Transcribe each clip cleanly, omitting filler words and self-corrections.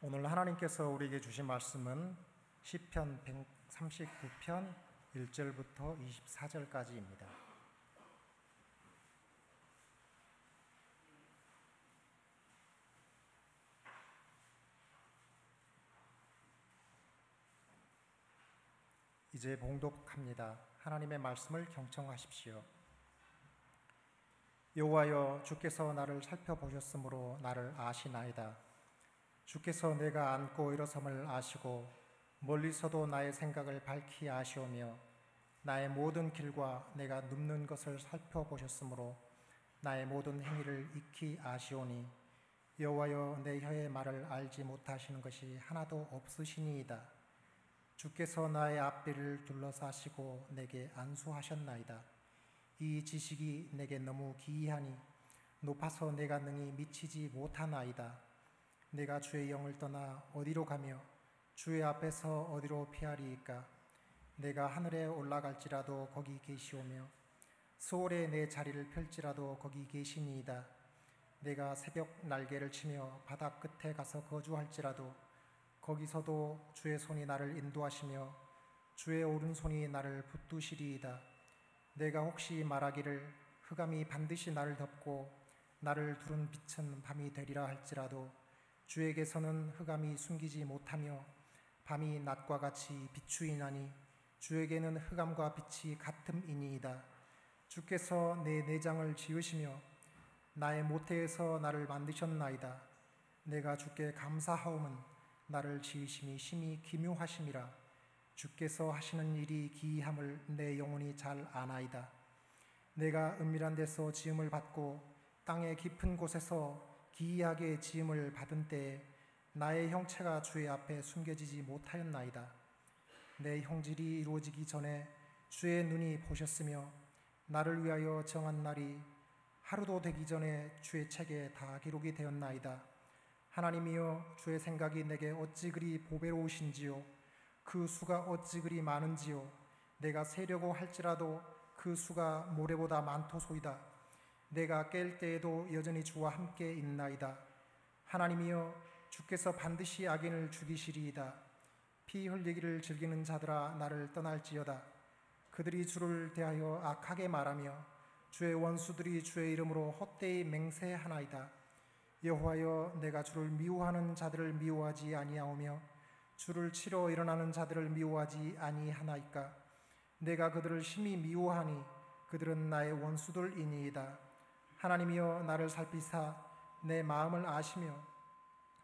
오늘 하나님께서 우리에게 주신 말씀은 시편 139편 1절부터 24절까지입니다. 이제 봉독합니다. 하나님의 말씀을 경청하십시오. 여호와여, 주께서 나를 살펴보셨으므로 나를 아시나이다. 주께서 내가 앉고 일어섬을 아시고 멀리서도 나의 생각을 밝히 아시오며 나의 모든 길과 내가 눕는 것을 살펴보셨으므로 나의 모든 행위를 익히 아시오니 여호와여, 내 혀의 말을 알지 못하시는 것이 하나도 없으시니이다. 주께서 나의 앞뒤를 둘러싸시고 내게 안수하셨나이다. 이 지식이 내게 너무 기이하니 높아서 내가 능히 미치지 못하나이다. 내가 주의 영을 떠나 어디로 가며 주의 앞에서 어디로 피하리이까? 내가 하늘에 올라갈지라도 거기 계시오며 수월에 내 자리를 펼지라도 거기 계시니이다. 내가 새벽 날개를 치며 바다 끝에 가서 거주할지라도 거기서도 주의 손이 나를 인도하시며 주의 오른손이 나를 붙드시리이다. 내가 혹시 말하기를 흑암이 반드시 나를 덮고 나를 두른 빛은 밤이 되리라 할지라도 주에게서는 흑암이 숨기지 못하며 밤이 낮과 같이 비추이나니 주에게는 흑암과 빛이 같음이니이다. 주께서 내 내장을 지으시며 나의 모태에서 나를 만드셨나이다. 내가 주께 감사하오면 나를 지으심이 심히 기묘하심이라. 주께서 하시는 일이 기이함을 내 영혼이 잘 아나이다. 내가 은밀한 데서 지음을 받고 땅의 깊은 곳에서 기이하게 지음을 받은 때에 나의 형체가 주의 앞에 숨겨지지 못하였나이다. 내 형질이 이루어지기 전에 주의 눈이 보셨으며 나를 위하여 정한 날이 하루도 되기 전에 주의 책에 다 기록이 되었나이다. 하나님이여, 주의 생각이 내게 어찌 그리 보배로우신지요. 그 수가 어찌 그리 많은지요. 내가 세려고 할지라도 그 수가 모래보다 많도소이다. 내가 깰 때에도 여전히 주와 함께 있나이다. 하나님이여, 주께서 반드시 악인을 죽이시리이다. 피 흘리기를 즐기는 자들아, 나를 떠날지어다. 그들이 주를 대하여 악하게 말하며 주의 원수들이 주의 이름으로 헛되이 맹세하나이다. 여호와여, 내가 주를 미워하는 자들을 미워하지 아니하오며 주를 치러 일어나는 자들을 미워하지 아니하나이까? 내가 그들을 심히 미워하니 그들은 나의 원수들이니이다. 하나님이여, 나를 살피사 내 마음을 아시며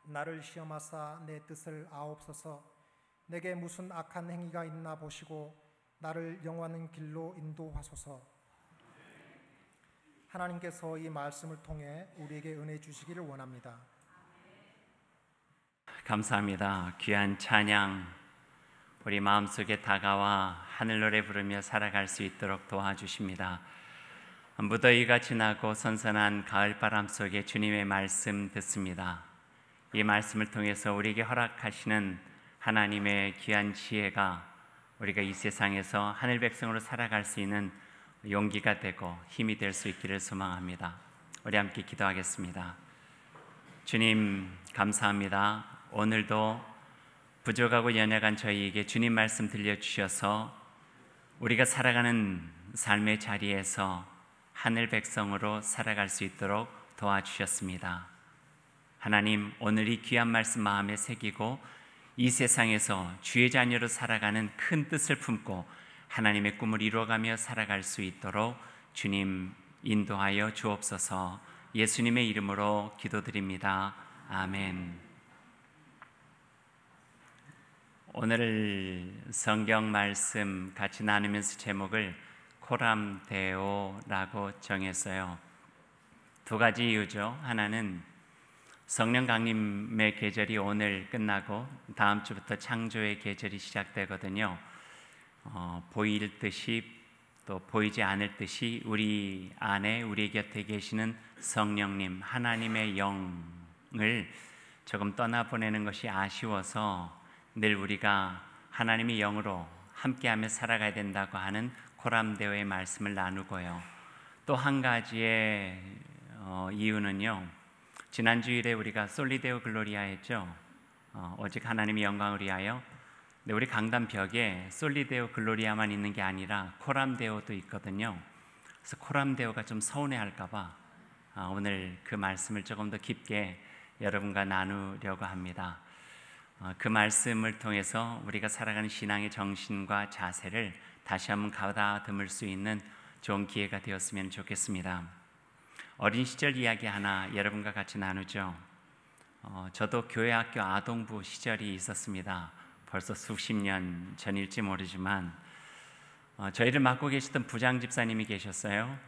나를 시험하사 내 뜻을 아옵소서. 내게 무슨 악한 행위가 있나 보시고 나를 영원한 길로 인도하소서. 하나님께서 이 말씀을 통해 우리에게 은혜 주시기를 원합니다. 감사합니다. 귀한 찬양 우리 마음속에 다가와 하늘 노래 부르며 살아갈 수 있도록 도와주십니다. 무더위가 지나고 선선한 가을바람 속에 주님의 말씀 듣습니다. 이 말씀을 통해서 우리에게 허락하시는 하나님의 귀한 지혜가 우리가 이 세상에서 하늘 백성으로 살아갈 수 있는 용기가 되고 힘이 될 수 있기를 소망합니다. 우리 함께 기도하겠습니다. 주님, 감사합니다. 오늘도 부족하고 연약한 저희에게 주님 말씀 들려주셔서 우리가 살아가는 삶의 자리에서 하늘 백성으로 살아갈 수 있도록 도와주셨습니다. 하나님, 오늘 이 귀한 말씀 마음에 새기고 이 세상에서 주의 자녀로 살아가는 큰 뜻을 품고 하나님의 꿈을 이루어가며 살아갈 수 있도록 주님 인도하여 주옵소서. 예수님의 이름으로 기도드립니다. 아멘. 오늘 성경 말씀 같이 나누면서 제목을 코람데오라고 정했어요. 두 가지 이유죠. 하나는 성령 강림의 계절이 오늘 끝나고 다음 주부터 창조의 계절이 시작되거든요. 보일 듯이 또 보이지 않을 듯이 우리 안에 우리 곁에 계시는 성령님, 하나님의 영을 조금 떠나보내는 것이 아쉬워서 늘 우리가 하나님의 영으로 함께하며 살아가야 된다고 하는 코람데오의 말씀을 나누고요. 또 한 가지의 이유는요, 지난 주일에 우리가 솔리데오 글로리아 했죠. 오직 하나님의 영광을 위하여. 근데 우리 강단 벽에 솔리데오 글로리아만 있는 게 아니라 코람데오도 있거든요. 그래서 코람데오가 좀 서운해할까봐 오늘 그 말씀을 조금 더 깊게 여러분과 나누려고 합니다. 그 말씀을 통해서 우리가 살아가는 신앙의 정신과 자세를 다시 한번 가다듬을 수 있는 좋은 기회가 되었으면 좋겠습니다. 어린 시절 이야기 하나 여러분과 같이 나누죠. 저도 교회학교 아동부 시절이 있었습니다. 벌써 수십 년 전일지 모르지만 저희를 맡고 계시던 부장 집사님이 계셨어요.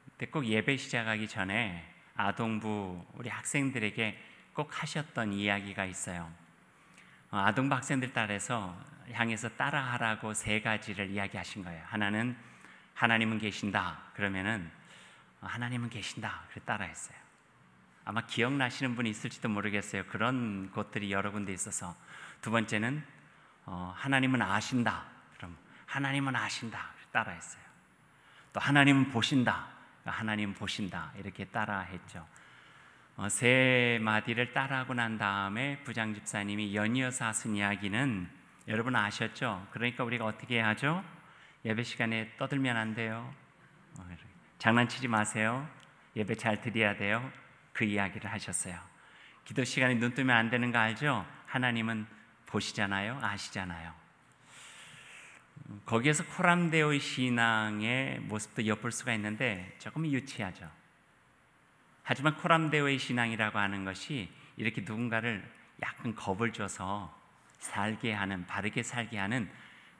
그때 꼭 예배 시작하기 전에 아동부 우리 학생들에게 꼭 하셨던 이야기가 있어요. 아동부 학생들 향해서 따라하라고 3가지를 이야기하신 거예요. 하나는 하나님은 계신다. 그러면은 하나님은 계신다. 그래 따라했어요. 아마 기억나시는 분이 있을지도 모르겠어요. 그런 곳들이 여러 군데 있어서. 두 번째는 하나님은 아신다. 그럼 하나님은 아신다. 따라했어요. 또 하나님은 보신다. 하나님 보신다. 이렇게 따라했죠. 3마디를 따라하고 난 다음에 부장 집사님이 연이어서 하신 이야기는 여러분 아셨죠? 그러니까 우리가 어떻게 해야 하죠? 예배 시간에 떠들면 안 돼요. 장난치지 마세요. 예배 잘 드려야 돼요. 그 이야기를 하셨어요. 기도 시간에 눈 뜨면 안 되는 거 알죠? 하나님은 보시잖아요. 아시잖아요. 거기에서 코람데오의 신앙의 모습도 엿볼 수가 있는데 조금 유치하죠. 하지만 코람데오의 신앙이라고 하는 것이 이렇게 누군가를 약간 겁을 줘서 살게 하는, 바르게 살게 하는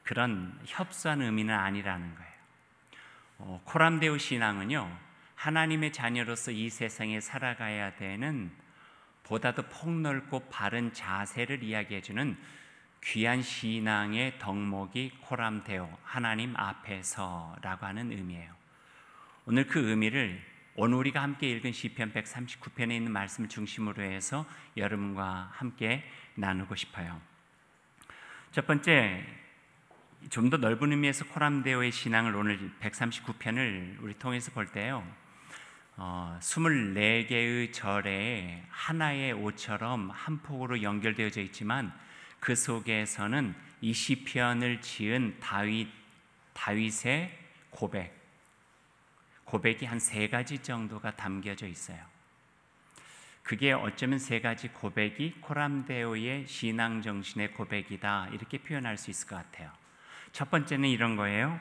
그런 협소한 의미는 아니라는 거예요. 코람데오 신앙은요, 하나님의 자녀로서 이 세상에 살아가야 되는 보다도 폭넓고 바른 자세를 이야기해주는 귀한 신앙의 덕목이 코람데오, 하나님 앞에서라고 하는 의미예요. 오늘 그 의미를 오늘 우리가 함께 읽은 시편 139편에 있는 말씀을 중심으로 해서 여러분과 함께 나누고 싶어요. 첫 번째, 좀 더 넓은 의미에서 코람데오의 신앙을 오늘 139편을 우리 통해서 볼 때요, 24개의 절에 하나의 옷처럼 한 폭으로 연결되어져 있지만 그 속에서는 이 시편을 지은 다윗의 고백이 한 3가지 정도가 담겨져 있어요. 그게 어쩌면 3가지 고백이 코람데오의 신앙 정신의 고백이다, 이렇게 표현할 수 있을 것 같아요. 첫 번째는 이런 거예요.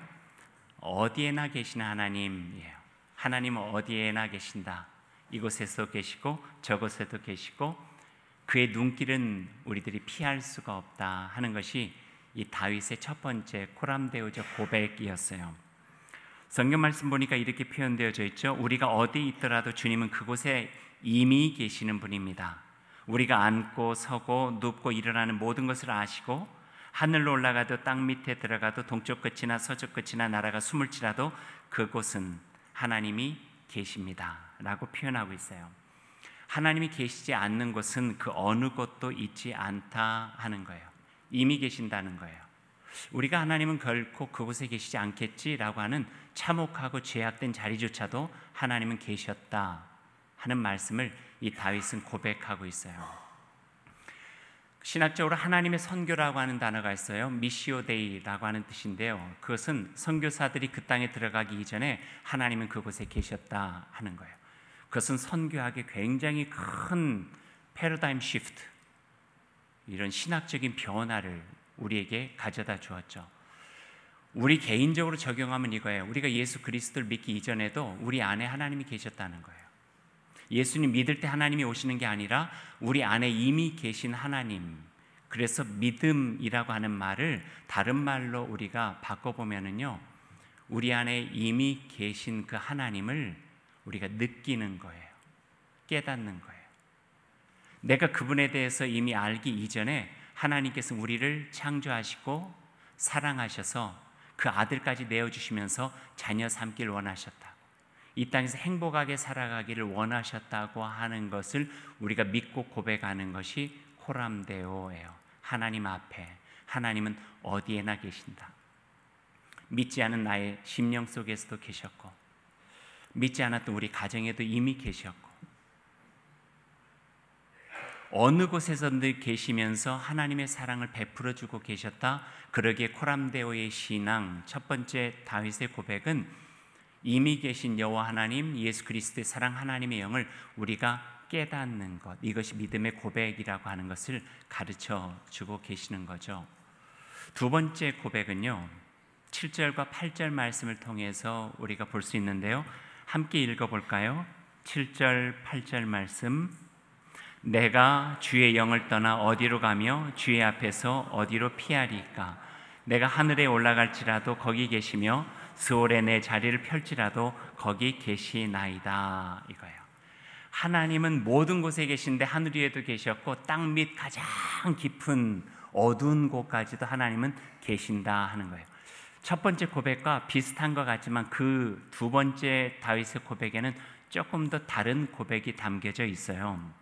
어디에나 계시는 하나님이에요. 하나님은 어디에나 계신다. 이곳에서 계시고 저곳에도 계시고 그의 눈길은 우리들이 피할 수가 없다 하는 것이 이 다윗의 첫 번째 코람데오적 고백이었어요. 성경 말씀 보니까 이렇게 표현되어져 있죠. 우리가 어디 있더라도 주님은 그곳에 이미 계시는 분입니다. 우리가 앉고 서고 눕고 일어나는 모든 것을 아시고 하늘로 올라가도 땅 밑에 들어가도 동쪽 끝이나 서쪽 끝이나 나라가 숨을지라도 그곳은 하나님이 계십니다 라고 표현하고 있어요. 하나님이 계시지 않는 곳은 그 어느 곳도 있지 않다 하는 거예요. 이미 계신다는 거예요. 우리가 하나님은 결코 그곳에 계시지 않겠지라고 하는 참혹하고 죄악된 자리조차도 하나님은 계셨다 하는 말씀을 이 다윗은 고백하고 있어요. 신학적으로 하나님의 선교라고 하는 단어가 있어요. 미시오 데이라고 하는 뜻인데요, 그것은 선교사들이 그 땅에 들어가기 이전에 하나님은 그곳에 계셨다 하는 거예요. 그것은 선교학의 굉장히 큰 패러다임 시프트, 이런 신학적인 변화를 우리에게 가져다 주었죠. 우리 개인적으로 적용하면 이거예요. 우리가 예수 그리스도를 믿기 이전에도 우리 안에 하나님이 계셨다는 거예요. 예수님 믿을 때 하나님이 오시는 게 아니라 우리 안에 이미 계신 하나님. 그래서 믿음이라고 하는 말을 다른 말로 우리가 바꿔보면은요, 우리 안에 이미 계신 그 하나님을 우리가 느끼는 거예요. 깨닫는 거예요. 내가 그분에 대해서 이미 알기 이전에 하나님께서 우리를 창조하시고 사랑하셔서 그 아들까지 내어주시면서 자녀 삼기를 원하셨다. 이 땅에서 행복하게 살아가기를 원하셨다고 하는 것을 우리가 믿고 고백하는 것이 코람데오예요. 하나님 앞에, 하나님은 어디에나 계신다. 믿지 않은 나의 심령 속에서도 계셨고, 믿지 않았던 우리 가정에도 이미 계셨고, 어느 곳에서든 계시면서 하나님의 사랑을 베풀어 주고 계셨다. 그러기에 코람데오의 신앙 첫 번째 다윗의 고백은 이미 계신 여호와 하나님, 예수 그리스도의 사랑 하나님의 영을 우리가 깨닫는 것, 이것이 믿음의 고백이라고 하는 것을 가르쳐 주고 계시는 거죠. 두 번째 고백은요, 7절과 8절 말씀을 통해서 우리가 볼 수 있는데요. 함께 읽어볼까요? 7절, 8절 말씀. 내가 주의 영을 떠나 어디로 가며 주의 앞에서 어디로 피하리까? 내가 하늘에 올라갈지라도 거기 계시며 스올에 내 자리를 펼지라도 거기 계시나이다. 이거예요. 하나님은 모든 곳에 계신데 하늘 위에도 계셨고 땅 밑 가장 깊은 어두운 곳까지도 하나님은 계신다 하는 거예요. 첫 번째 고백과 비슷한 것 같지만 그 두 번째 다윗의 고백에는 조금 더 다른 고백이 담겨져 있어요.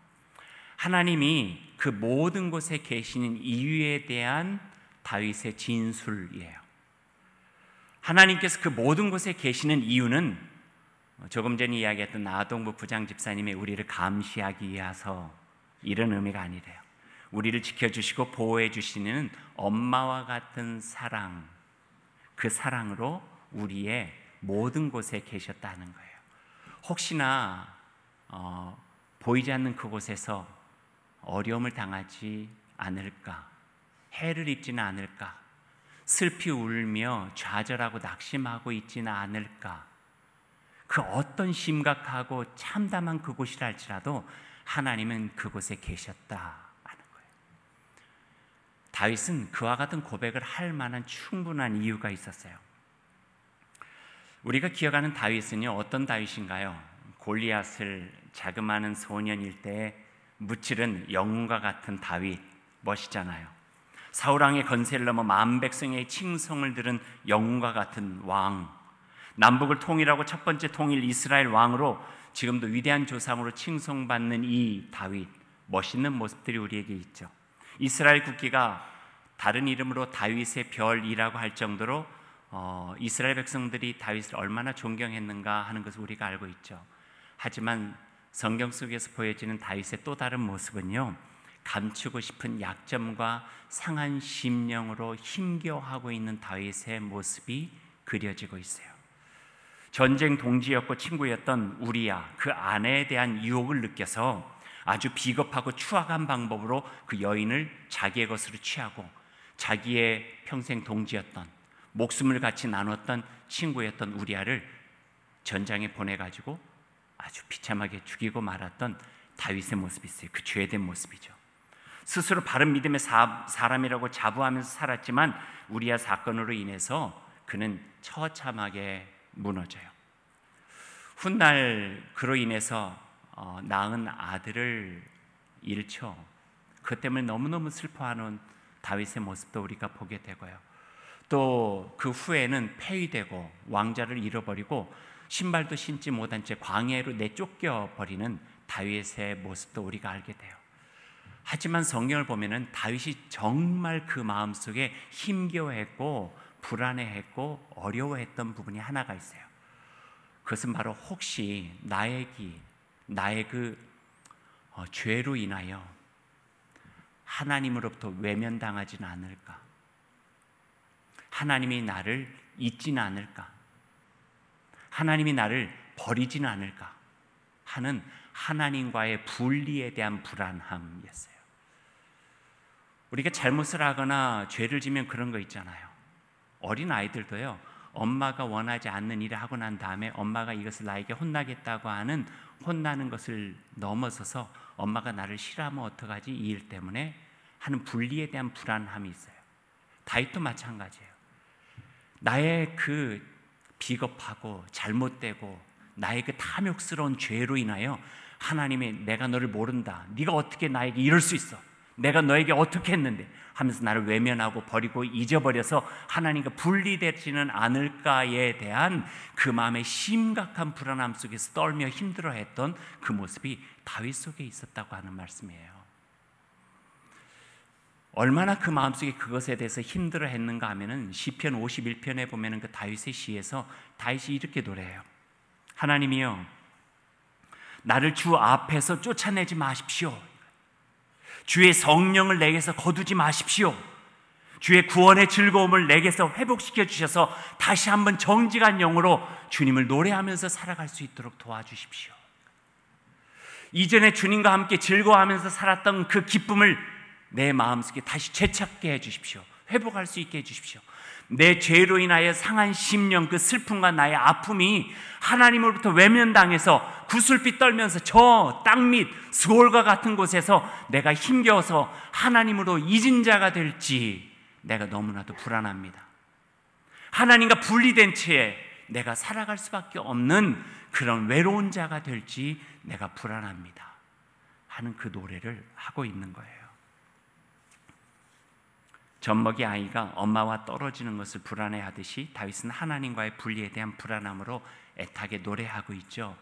하나님이 그 모든 곳에 계시는 이유에 대한 다윗의 진술이에요. 하나님께서 그 모든 곳에 계시는 이유는 조금 전에 이야기했던 아동부 부장 집사님의 우리를 감시하기 위해서 이런 의미가 아니래요. 우리를 지켜주시고 보호해 주시는 엄마와 같은 사랑, 그 사랑으로 우리의 모든 곳에 계셨다는 거예요. 혹시나 보이지 않는 그곳에서 어려움을 당하지 않을까, 해를 입지는 않을까, 슬피 울며 좌절하고 낙심하고 있지는 않을까, 그 어떤 심각하고 참담한 그곳이라 할지라도 하나님은 그곳에 계셨다 하는 거예요. 다윗은 그와 같은 고백을 할 만한 충분한 이유가 있었어요. 우리가 기억하는 다윗은요, 어떤 다윗인가요? 골리앗을 자그마한 소년일 때에 무찌른 영웅과 같은 다윗, 멋있잖아요. 사울왕의 건세를 넘어 만 백성의 칭송을 들은 영웅과 같은 왕, 남북을 통일하고 첫 번째 통일 이스라엘 왕으로 지금도 위대한 조상으로 칭송받는 이 다윗, 멋있는 모습들이 우리에게 있죠. 이스라엘 국기가 다른 이름으로 다윗의 별이라고 할 정도로 이스라엘 백성들이 다윗을 얼마나 존경했는가 하는 것을 우리가 알고 있죠. 하지만 성경 속에서 보여지는 다윗의 또 다른 모습은요, 감추고 싶은 약점과 상한 심령으로 힘겨워하고 있는 다윗의 모습이 그려지고 있어요. 전쟁 동지였고 친구였던 우리야, 그 아내에 대한 유혹을 느껴서 아주 비겁하고 추악한 방법으로 그 여인을 자기의 것으로 취하고 자기의 평생 동지였던, 목숨을 같이 나눴던 친구였던 우리야를 전장에 보내가지고 아주 비참하게 죽이고 말았던 다윗의 모습이 있어요. 그 죄된 모습이죠. 스스로 바른 믿음의 사람이라고 자부하면서 살았지만 우리야 사건으로 인해서 그는 처참하게 무너져요. 훗날 그로 인해서 낳은 아들을 잃죠. 그 때문에 너무너무 슬퍼하는 다윗의 모습도 우리가 보게 되고요. 또 그 후에는 폐위되고 왕자를 잃어버리고 신발도 신지 못한 채 광야로 내쫓겨 버리는 다윗의 모습도 우리가 알게 돼요. 하지만 성경을 보면은 다윗이 정말 그 마음속에 힘겨워했고 불안해했고 어려워했던 부분이 하나가 있어요. 그것은 바로 혹시 나의 그 죄로 인하여 하나님으로부터 외면당하지는 않을까, 하나님이 나를 잊지는 않을까, 하나님이 나를 버리지는 않을까 하는 하나님과의 분리에 대한 불안함이었어요. 우리가 잘못을 하거나 죄를 지면 그런 거 있잖아요. 어린 아이들도요, 엄마가 원하지 않는 일을 하고 난 다음에 엄마가 이것을 나에게 혼나겠다고 하는 혼나는 것을 넘어서서 엄마가 나를 싫어하면 어떡하지? 이 일 때문에 하는 분리에 대한 불안함이 있어요. 다윗도 마찬가지예요. 나의 그 비겁하고 잘못되고 나의 그 탐욕스러운 죄로 인하여 하나님이 내가 너를 모른다, 네가 어떻게 나에게 이럴 수 있어, 내가 너에게 어떻게 했는데 하면서 나를 외면하고 버리고 잊어버려서 하나님과 분리되지는 않을까에 대한 그 마음의 심각한 불안함 속에서 떨며 힘들어했던 그 모습이 다윗 속에 있었다고 하는 말씀이에요. 얼마나 그 마음속에 그것에 대해서 힘들어했는가 하면은 시편 51편에 보면은 그 다윗의 시에서 다윗이 이렇게 노래해요. 하나님이여, 나를 주 앞에서 쫓아내지 마십시오. 주의 성령을 내게서 거두지 마십시오. 주의 구원의 즐거움을 내게서 회복시켜 주셔서 다시 한번 정직한 영으로 주님을 노래하면서 살아갈 수 있도록 도와주십시오. 이전에 주님과 함께 즐거워하면서 살았던 그 기쁨을 내 마음속에 다시 되찾게 해주십시오. 회복할 수 있게 해주십시오. 내 죄로 인하여 상한 심령, 그 슬픔과 나의 아픔이 하나님으로부터 외면당해서 구슬빛 떨면서 저 땅 밑 스올과 같은 곳에서 내가 힘겨워서 하나님으로 잊은 자가 될지 내가 너무나도 불안합니다. 하나님과 분리된 채 내가 살아갈 수밖에 없는 그런 외로운 자가 될지 내가 불안합니다 하는 그 노래를 하고 있는 거예요. 젖먹이 아이가 엄마와 떨어지는 것을 불안해하듯이 다윗은 하나님과의 분리에 대한 불안함으로 애타게 노래하고 있죠.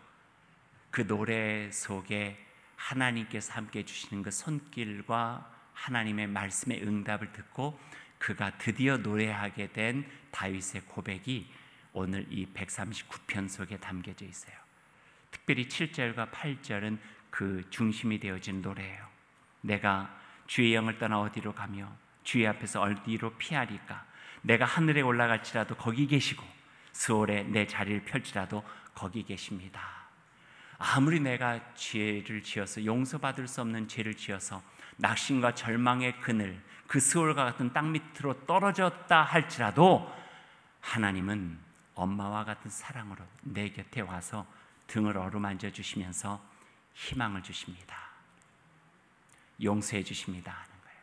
그 노래 속에 하나님께서 함께 해주시는 그 손길과 하나님의 말씀의 응답을 듣고 그가 드디어 노래하게 된 다윗의 고백이 오늘 이 139편 속에 담겨져 있어요. 특별히 7절과 8절은 그 중심이 되어진 노래예요. 내가 주의 영을 떠나 어디로 가며 주의 앞에서 어디로 피하리까? 내가 하늘에 올라갈지라도 거기 계시고 스올에 내 자리를 펼지라도 거기 계십니다. 아무리 내가 죄를 지어서 용서받을 수 없는 죄를 지어서 낙심과 절망의 그늘, 그 스올과 같은 땅 밑으로 떨어졌다 할지라도 하나님은 엄마와 같은 사랑으로 내 곁에 와서 등을 어루만져 주시면서 희망을 주십니다. 용서해 주십니다 하는 거예요.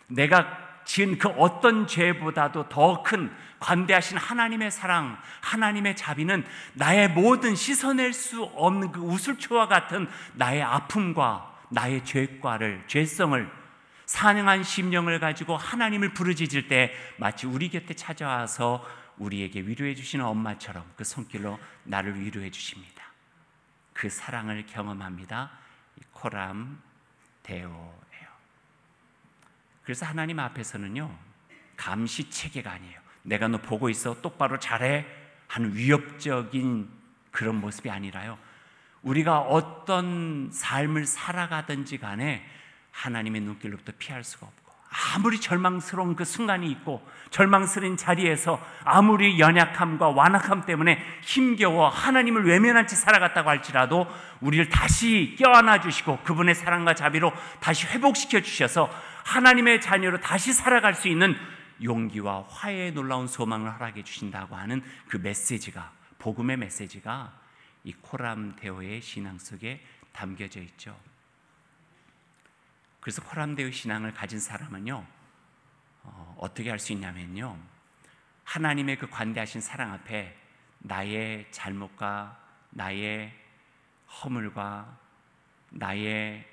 내가 지은 그 어떤 죄보다도 더 큰 관대하신 하나님의 사랑, 하나님의 자비는 나의 모든 씻어낼 수 없는 그 우슬초와 같은 나의 아픔과 나의 죄성을 산영한 심령을 가지고 하나님을 부르짖을 때 마치 우리 곁에 찾아와서 우리에게 위로해 주시는 엄마처럼 그 손길로 나를 위로해 주십니다. 그 사랑을 경험합니다. 코람 데오예요. 그래서 하나님 앞에서는요, 감시 체계가 아니에요. 내가 너 보고 있어, 똑바로 잘해 하는 위협적인 그런 모습이 아니라요, 우리가 어떤 삶을 살아가든지 간에 하나님의 눈길로부터 피할 수가 없고, 아무리 절망스러운 그 순간이 있고 절망스러운 자리에서 아무리 연약함과 완악함 때문에 힘겨워 하나님을 외면한 채 살아갔다고 할지라도 우리를 다시 껴안아 주시고 그분의 사랑과 자비로 다시 회복시켜 주셔서 하나님의 자녀로 다시 살아갈 수 있는 용기와 화해의 놀라운 소망을 허락해 주신다고 하는 그 메시지가, 복음의 메시지가 이 코람 데오의 신앙 속에 담겨져 있죠. 그래서 코람 데오 신앙을 가진 사람은요, 어떻게 할 수 있냐면요, 하나님의 그 관대하신 사랑 앞에 나의 잘못과 나의 허물과 나의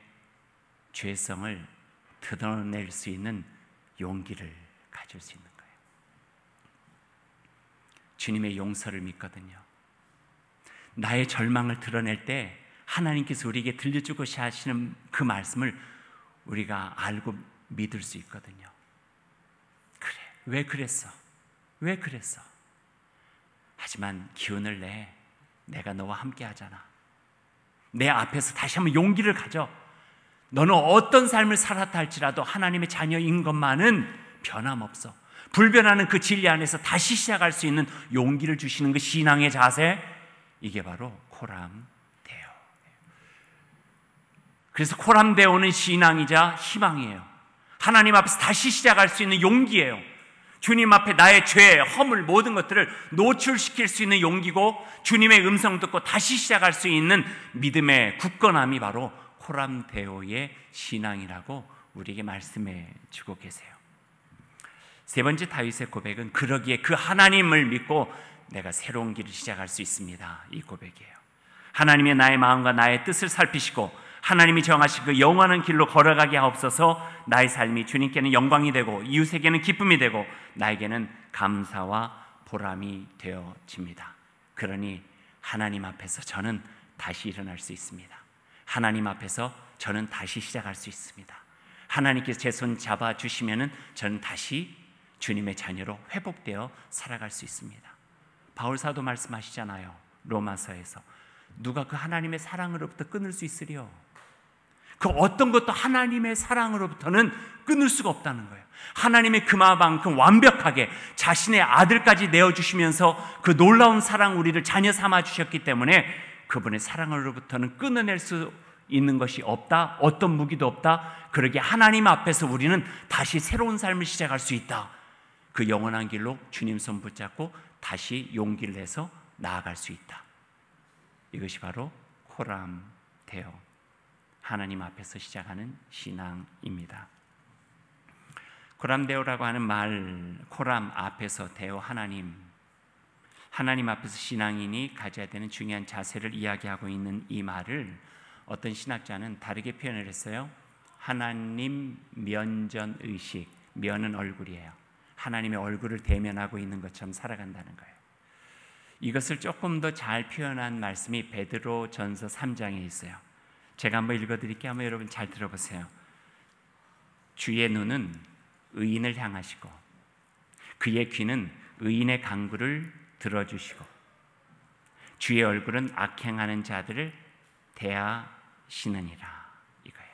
죄성을 드러낼 수 있는 용기를 가질 수 있는 거예요. 주님의 용서를 믿거든요. 나의 절망을 드러낼 때 하나님께서 우리에게 들려주고 하시는 그 말씀을 우리가 알고 믿을 수 있거든요. 그래, 왜 그랬어? 왜 그랬어? 하지만 기운을 내. 내가 너와 함께 하잖아. 내 앞에서 다시 한번 용기를 가져. 너는 어떤 삶을 살았다 할지라도 하나님의 자녀인 것만은 변함없어. 불변하는 그 진리 안에서 다시 시작할 수 있는 용기를 주시는 그 신앙의 자세, 이게 바로 코람 데오. 그래서 코람 데오는 신앙이자 희망이에요. 하나님 앞에서 다시 시작할 수 있는 용기예요. 주님 앞에 나의 죄, 허물, 모든 것들을 노출시킬 수 있는 용기고, 주님의 음성 듣고 다시 시작할 수 있는 믿음의 굳건함이 바로 코람 데오의 신앙이라고 우리에게 말씀해 주고 계세요. 세 번째 다윗의 고백은 그러기에 그 하나님을 믿고 내가 새로운 길을 시작할 수 있습니다. 이 고백이에요. 하나님이 나의 마음과 나의 뜻을 살피시고 하나님이 정하신 그 영원한 길로 걸어가게 하옵소서. 나의 삶이 주님께는 영광이 되고 이웃에게는 기쁨이 되고 나에게는 감사와 보람이 되어집니다. 그러니 하나님 앞에서 저는 다시 일어날 수 있습니다. 하나님 앞에서 저는 다시 시작할 수 있습니다. 하나님께서 제 손 잡아주시면 저는 다시 주님의 자녀로 회복되어 살아갈 수 있습니다. 바울사도 말씀하시잖아요. 로마서에서 누가 그 하나님의 사랑으로부터 끊을 수 있으리요? 그 어떤 것도 하나님의 사랑으로부터는 끊을 수가 없다는 거예요. 하나님의 그만큼 완벽하게 자신의 아들까지 내어주시면서 그 놀라운 사랑 우리를 자녀 삼아 주셨기 때문에 그분의 사랑으로부터는 끊어낼 수 있는 것이 없다. 어떤 무기도 없다. 그러기에 하나님 앞에서 우리는 다시 새로운 삶을 시작할 수 있다. 그 영원한 길로 주님 손 붙잡고 다시 용기를 내서 나아갈 수 있다. 이것이 바로 코람 데오, 하나님 앞에서 시작하는 신앙입니다. 코람 데오라고 하는 말, 코람 앞에서 데오 하나님 앞에서 신앙인이 가져야 되는 중요한 자세를 이야기하고 있는 이 말을 어떤 신학자는 다르게 표현을 했어요. 하나님 면전의식, 면은 얼굴이에요. 하나님의 얼굴을 대면하고 있는 것처럼 살아간다는 거예요. 이것을 조금 더 잘 표현한 말씀이 베드로전서 3장에 있어요. 제가 한번 읽어드릴게요. 한번 여러분 잘 들어보세요. 주의 눈은 의인을 향하시고 그의 귀는 의인의 간구를 들어주시고 주의 얼굴은 악행하는 자들을 대하시느니라. 이거예요.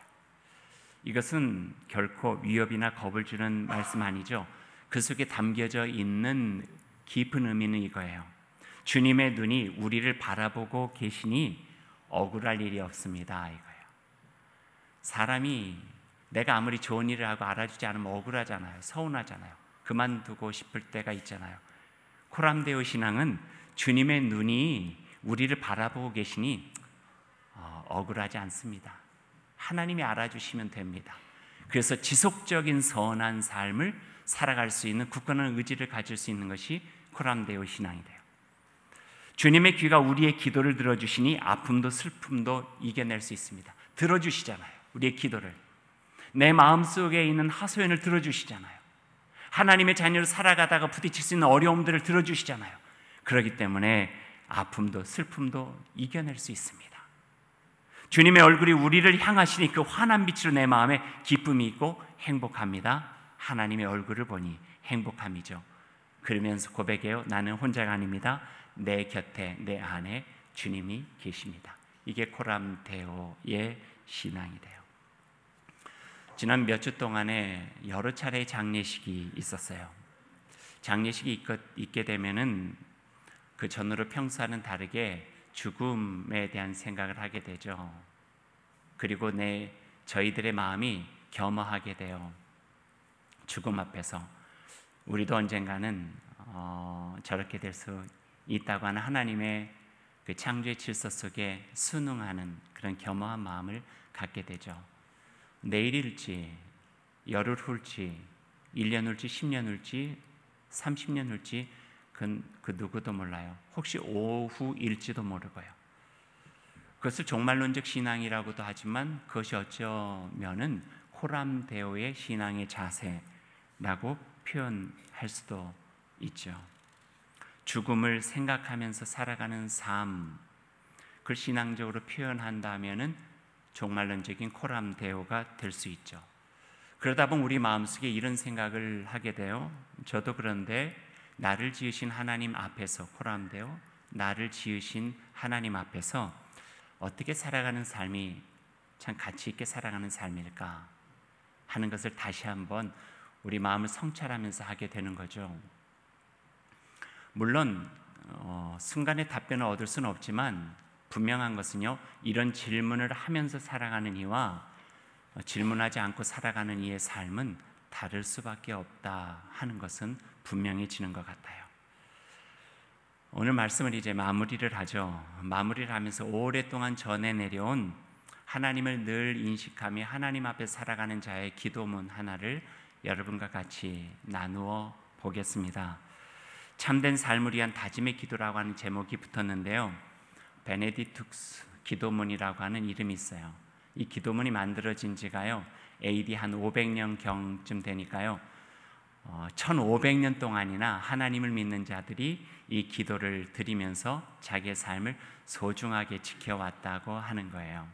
이것은 결코 위협이나 겁을 주는 말씀 아니죠. 그 속에 담겨져 있는 깊은 의미는 이거예요. 주님의 눈이 우리를 바라보고 계시니 억울할 일이 없습니다. 이거예요. 사람이 내가 아무리 좋은 일을 하고 알아주지 않으면 억울하잖아요. 서운하잖아요. 그만두고 싶을 때가 있잖아요. 코람 데오 신앙은 주님의 눈이 우리를 바라보고 계시니 억울하지 않습니다. 하나님이 알아주시면 됩니다. 그래서 지속적인 선한 삶을 살아갈 수 있는 굳건한 의지를 가질 수 있는 것이 코람 데오 신앙이 돼요. 주님의 귀가 우리의 기도를 들어주시니 아픔도 슬픔도 이겨낼 수 있습니다. 들어주시잖아요. 우리의 기도를. 내 마음속에 있는 하소연을 들어주시잖아요. 하나님의 자녀로 살아가다가 부딪힐 수 있는 어려움들을 들어주시잖아요. 그렇기 때문에 아픔도 슬픔도 이겨낼 수 있습니다. 주님의 얼굴이 우리를 향하시니 그 환한 빛으로 내 마음에 기쁨이 있고 행복합니다. 하나님의 얼굴을 보니 행복함이죠. 그러면서 고백해요. 나는 혼자가 아닙니다. 내 곁에 내 안에 주님이 계십니다. 이게 코람 데오의 신앙이 돼요. 지난 몇 주 동안에 여러 차례의 장례식이 있었어요. 장례식이 있게 되면은 그 전으로 평소와는 다르게 죽음에 대한 생각을 하게 되죠. 그리고 저희들의 마음이 겸허하게 돼요. 죽음 앞에서 우리도 언젠가는 저렇게 될 수 있다고 하는 하나님의 그 창조의 질서 속에 순응하는 그런 겸허한 마음을 갖게 되죠. 내일일지, 열흘 후일지, 1년 후일지, 10년 후일지, 30년 후일지 그 누구도 몰라요. 혹시 오후일지도 모르고요. 그것을 종말론적 신앙이라고도 하지만 그것이 어쩌면은 코람 데오의 신앙의 자세라고 표현할 수도 있죠. 죽음을 생각하면서 살아가는 삶, 그걸 신앙적으로 표현한다면은 종말론적인 코람 데오가 될 수 있죠. 그러다 보면 우리 마음속에 이런 생각을 하게 돼요. 저도 그런데 나를 지으신 하나님 앞에서, 코람 데오, 나를 지으신 하나님 앞에서 어떻게 살아가는 삶이 참 가치 있게 살아가는 삶일까 하는 것을 다시 한번 우리 마음을 성찰하면서 하게 되는 거죠. 물론 순간의 답변을 얻을 수는 없지만 분명한 것은요, 이런 질문을 하면서 살아가는 이와 질문하지 않고 살아가는 이의 삶은 다를 수밖에 없다 하는 것은 분명해지는 것 같아요. 오늘 말씀을 이제 마무리를 하죠. 마무리를 하면서 오랫동안 전해 내려온 하나님을 늘 인식하며 하나님 앞에 살아가는 자의 기도문 하나를 여러분과 같이 나누어 보겠습니다. 참된 삶을 위한 다짐의 기도라고 하는 제목이 붙었는데요. 베네딕투스 기도문이라고 하는 이름이 있어요. 이 기도문이 만들어진 지가요, AD 한 500년경쯤 되니까요, 1500년 동안이나 하나님을 믿는 자들이 이 기도를 드리면서 자기의 삶을 소중하게 지켜왔다고 하는 거예요.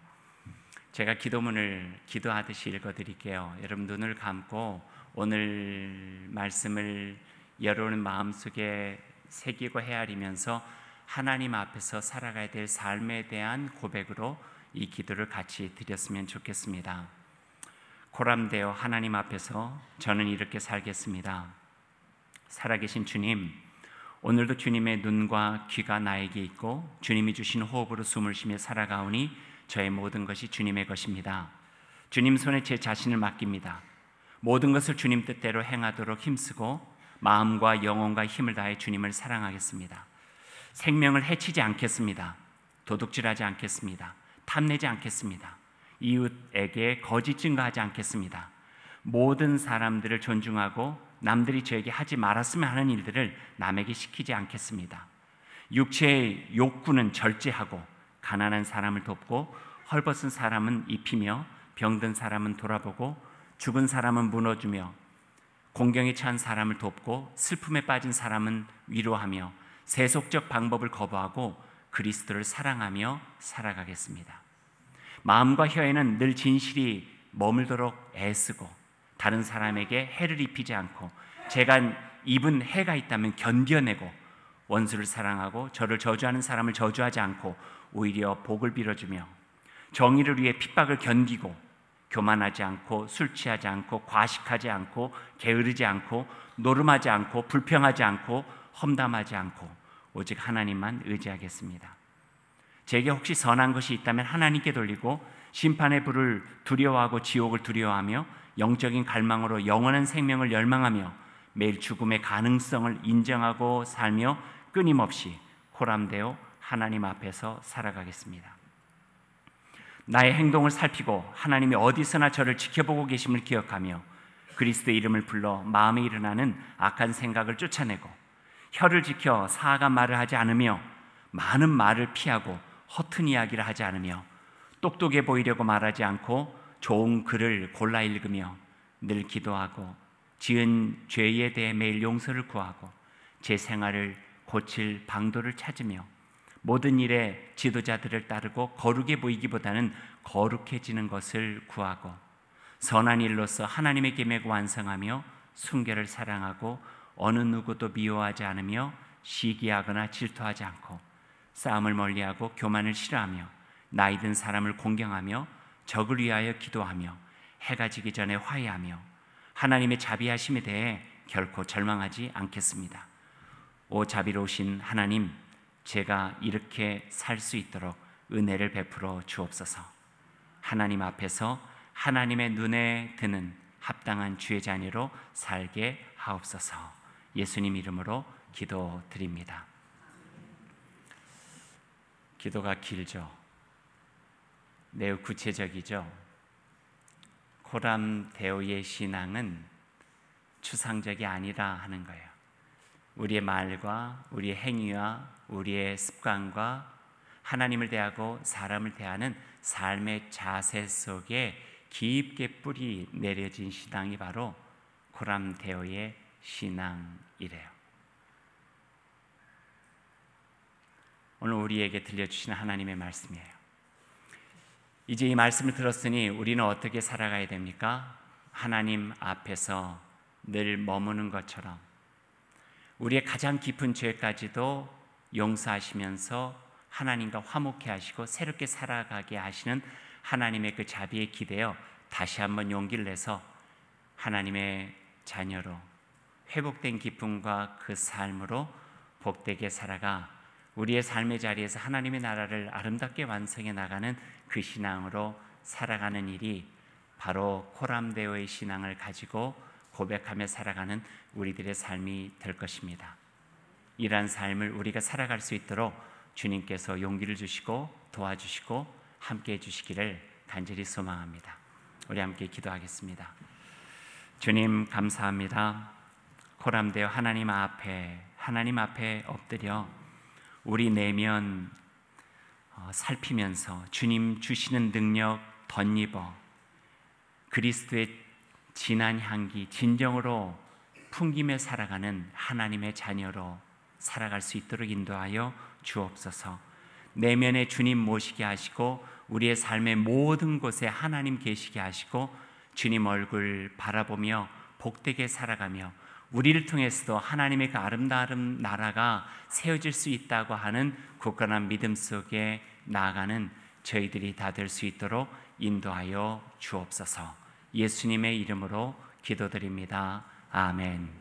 제가 기도문을 기도하듯이 읽어드릴게요. 여러분 눈을 감고 오늘 말씀을 여러분 마음속에 새기고 헤아리면서 하나님 앞에서 살아가야 될 삶에 대한 고백으로 이 기도를 같이 드렸으면 좋겠습니다. 코람되어 하나님 앞에서 저는 이렇게 살겠습니다. 살아계신 주님, 오늘도 주님의 눈과 귀가 나에게 있고 주님이 주신 호흡으로 숨을 쉬며 살아가오니 저의 모든 것이 주님의 것입니다. 주님 손에 제 자신을 맡깁니다. 모든 것을 주님 뜻대로 행하도록 힘쓰고 마음과 영혼과 힘을 다해 주님을 사랑하겠습니다. 생명을 해치지 않겠습니다. 도둑질하지 않겠습니다. 탐내지 않겠습니다. 이웃에게 거짓 증거하지 않겠습니다. 모든 사람들을 존중하고 남들이 저에게 하지 말았으면 하는 일들을 남에게 시키지 않겠습니다. 육체의 욕구는 절제하고 가난한 사람을 돕고 헐벗은 사람은 입히며 병든 사람은 돌아보고 죽은 사람은 무너주며 공경에 처한 사람을 돕고 슬픔에 빠진 사람은 위로하며 세속적 방법을 거부하고 그리스도를 사랑하며 살아가겠습니다. 마음과 혀에는 늘 진실이 머물도록 애쓰고 다른 사람에게 해를 입히지 않고 제가 입은 해가 있다면 견뎌내고 원수를 사랑하고 저를 저주하는 사람을 저주하지 않고 오히려 복을 빌어주며 정의를 위해 핍박을 견디고 교만하지 않고 술 취하지 않고 과식하지 않고 게으르지 않고 노름하지 않고 불평하지 않고 험담하지 않고 오직 하나님만 의지하겠습니다. 제게 혹시 선한 것이 있다면 하나님께 돌리고 심판의 불을 두려워하고 지옥을 두려워하며 영적인 갈망으로 영원한 생명을 열망하며 매일 죽음의 가능성을 인정하고 살며 끊임없이 코람되어 하나님 앞에서 살아가겠습니다. 나의 행동을 살피고 하나님이 어디서나 저를 지켜보고 계심을 기억하며 그리스도의 이름을 불러 마음에 일어나는 악한 생각을 쫓아내고 혀를 지켜 사악한 말을 하지 않으며 많은 말을 피하고 허튼 이야기를 하지 않으며 똑똑해 보이려고 말하지 않고 좋은 글을 골라 읽으며 늘 기도하고 지은 죄에 대해 매일 용서를 구하고 제 생활을 고칠 방도를 찾으며 모든 일에 지도자들을 따르고 거룩해 보이기보다는 거룩해지는 것을 구하고 선한 일로서 하나님의 계명을 완성하며 순결을 사랑하고 어느 누구도 미워하지 않으며 시기하거나 질투하지 않고 싸움을 멀리하고 교만을 싫어하며 나이 든 사람을 공경하며 적을 위하여 기도하며 해가 지기 전에 화해하며 하나님의 자비하심에 대해 결코 절망하지 않겠습니다. 오 자비로우신 하나님, 제가 이렇게 살 수 있도록 은혜를 베풀어 주옵소서. 하나님 앞에서 하나님의 눈에 드는 합당한 주의 자녀로 살게 하옵소서. 예수님 이름으로 기도드립니다. 기도가 길죠. 매우 구체적이죠. 코람데오의 신앙은 추상적이 아니라 하는 거예요. 우리의 말과 우리의 행위와 우리의 습관과 하나님을 대하고 사람을 대하는 삶의 자세 속에 깊게 뿌리 내려진 신앙이 바로 코람데오의 신앙이래요. 오늘 우리에게 들려주신 하나님의 말씀이에요. 이제 이 말씀을 들었으니 우리는 어떻게 살아가야 됩니까? 하나님 앞에서 늘 머무는 것처럼 우리의 가장 깊은 죄까지도 용서하시면서 하나님과 화목해 하시고 새롭게 살아가게 하시는 하나님의 그 자비에 기대어 다시 한번 용기를 내서 하나님의 자녀로 회복된 기쁨과 그 삶으로 복되게 살아가 우리의 삶의 자리에서 하나님의 나라를 아름답게 완성해 나가는 그 신앙으로 살아가는 일이 바로 코람데오의 신앙을 가지고 고백하며 살아가는 우리들의 삶이 될 것입니다. 이러한 삶을 우리가 살아갈 수 있도록 주님께서 용기를 주시고 도와주시고 함께해 주시기를 간절히 소망합니다. 우리 함께 기도하겠습니다. 주님 감사합니다. 코람데오 하나님 앞에 엎드려 우리 내면 살피면서 주님 주시는 능력 덧입어 그리스도의 진한 향기 진정으로 풍기며 살아가는 하나님의 자녀로 살아갈 수 있도록 인도하여 주옵소서. 내면에 주님 모시게 하시고 우리의 삶의 모든 곳에 하나님 계시게 하시고 주님 얼굴 바라보며 복되게 살아가며 우리를 통해서도 하나님의 그 아름다운 나라가 세워질 수 있다고 하는 굳건한 믿음 속에 나아가는 저희들이 다 될 수 있도록 인도하여 주옵소서. 예수님의 이름으로 기도드립니다. 아멘.